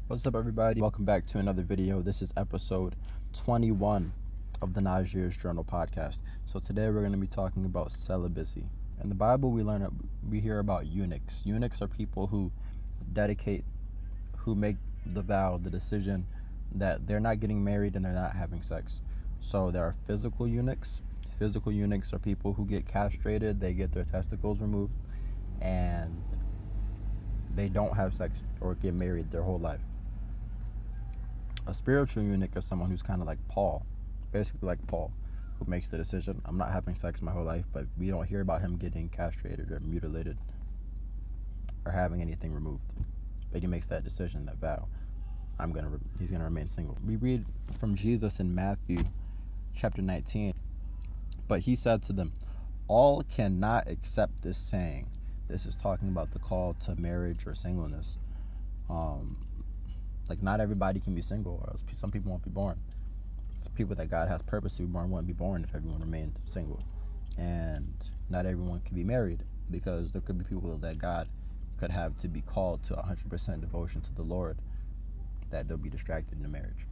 What's up, everybody? Welcome back to another video. This is episode 21 of the Najir's Journal podcast. So today we're going to be talking about celibacy. In the Bible, we hear about eunuchs. Eunuchs are people who make the vow, the decision that they're not getting married and they're not having sex. So there are physical eunuchs. Physical eunuchs are people who get castrated, they get their testicles removed, and they don't have sex or get married their whole life. A spiritual eunuch is someone who's kind of like Paul, basically like Paul, who makes the decision, I'm not having sex my whole life, but we don't hear about him getting castrated or mutilated or having anything removed. But he makes that decision, that vow, he's gonna remain single. We read from Jesus in Matthew chapter 19, but he said to them, all cannot accept this saying. This is talking about the call to marriage or singleness. Like, not everybody can be single, or else some people won't be born. It's people that God has purpose to be born won't be born if everyone remained single. And not everyone can be married, because there could be people that God could have to be called to 100% devotion to the Lord, that they'll be distracted in the marriage.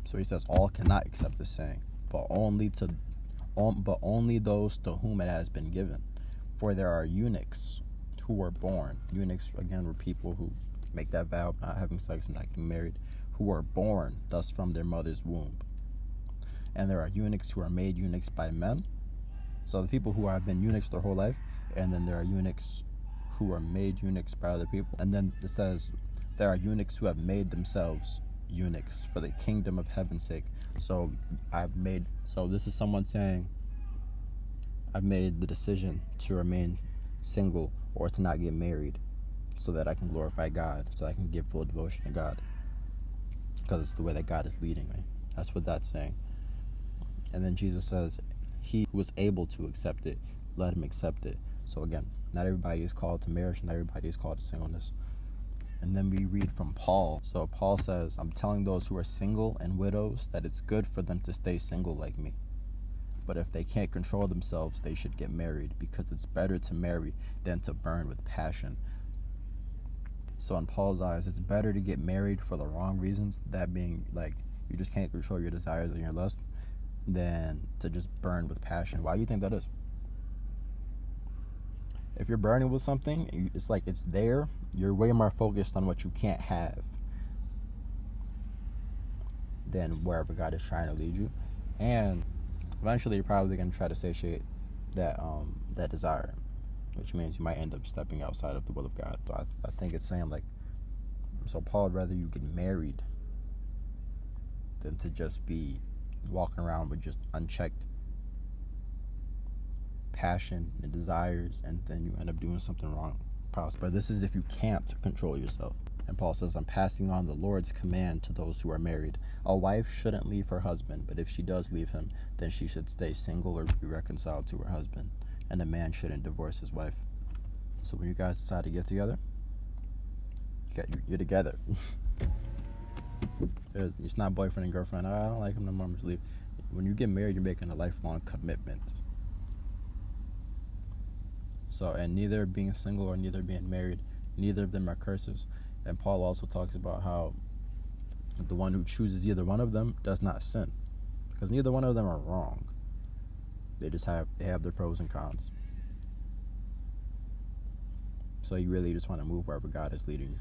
So he says, all cannot accept this saying, but only those to whom it has been given. For there are eunuchs who were born. Eunuchs, again, were people who make that vow, not having sex and not getting married, who are born thus from their mother's womb. And there are eunuchs who are made eunuchs by men. So the people who have been eunuchs their whole life, and then there are eunuchs who are made eunuchs by other people. And then it says there are eunuchs who have made themselves eunuchs for the kingdom of heaven's sake. So this is someone saying, I've made the decision to remain single or to not get married, so that I can glorify God, so I can give full devotion to God, because it's the way that God is leading me. That's what that's saying. And then Jesus says, he who was able to accept it, let him accept it. So again, not everybody is called to marriage, not everybody is called to singleness. And then we read from Paul. So Paul says, I'm telling those who are single and widows that it's good for them to stay single like me. But if they can't control themselves, they should get married, because it's better to marry than to burn with passion. So in Paul's eyes, it's better to get married for the wrong reasons, that being like you just can't control your desires and your lust, than to just burn with passion. Why do you think that is? If you're burning with something, it's like it's there, you're way more focused on what you can't have than wherever God is trying to lead you. And eventually you're probably going to try to satiate that desire, which means you might end up stepping outside of the will of God. So I think it's saying, like, so Paul would rather you get married than to just be walking around with just unchecked passion and desires, and then you end up doing something wrong. But this is if you can't control yourself. And Paul says, I'm passing on the Lord's command to those who are married. A wife shouldn't leave her husband, but if she does leave him, then she should stay single or be reconciled to her husband. And a man shouldn't divorce his wife. So when you guys decide to get together, you're together. It's not boyfriend and girlfriend. I don't like him no more, I'm just leave. When you get married, you're making a lifelong commitment. So, and neither being single or neither being married, neither of them are curses. And Paul also talks about how the one who chooses either one of them does not sin, because neither one of them are wrong. They have their pros and cons. So you really just want to move wherever God is leading you.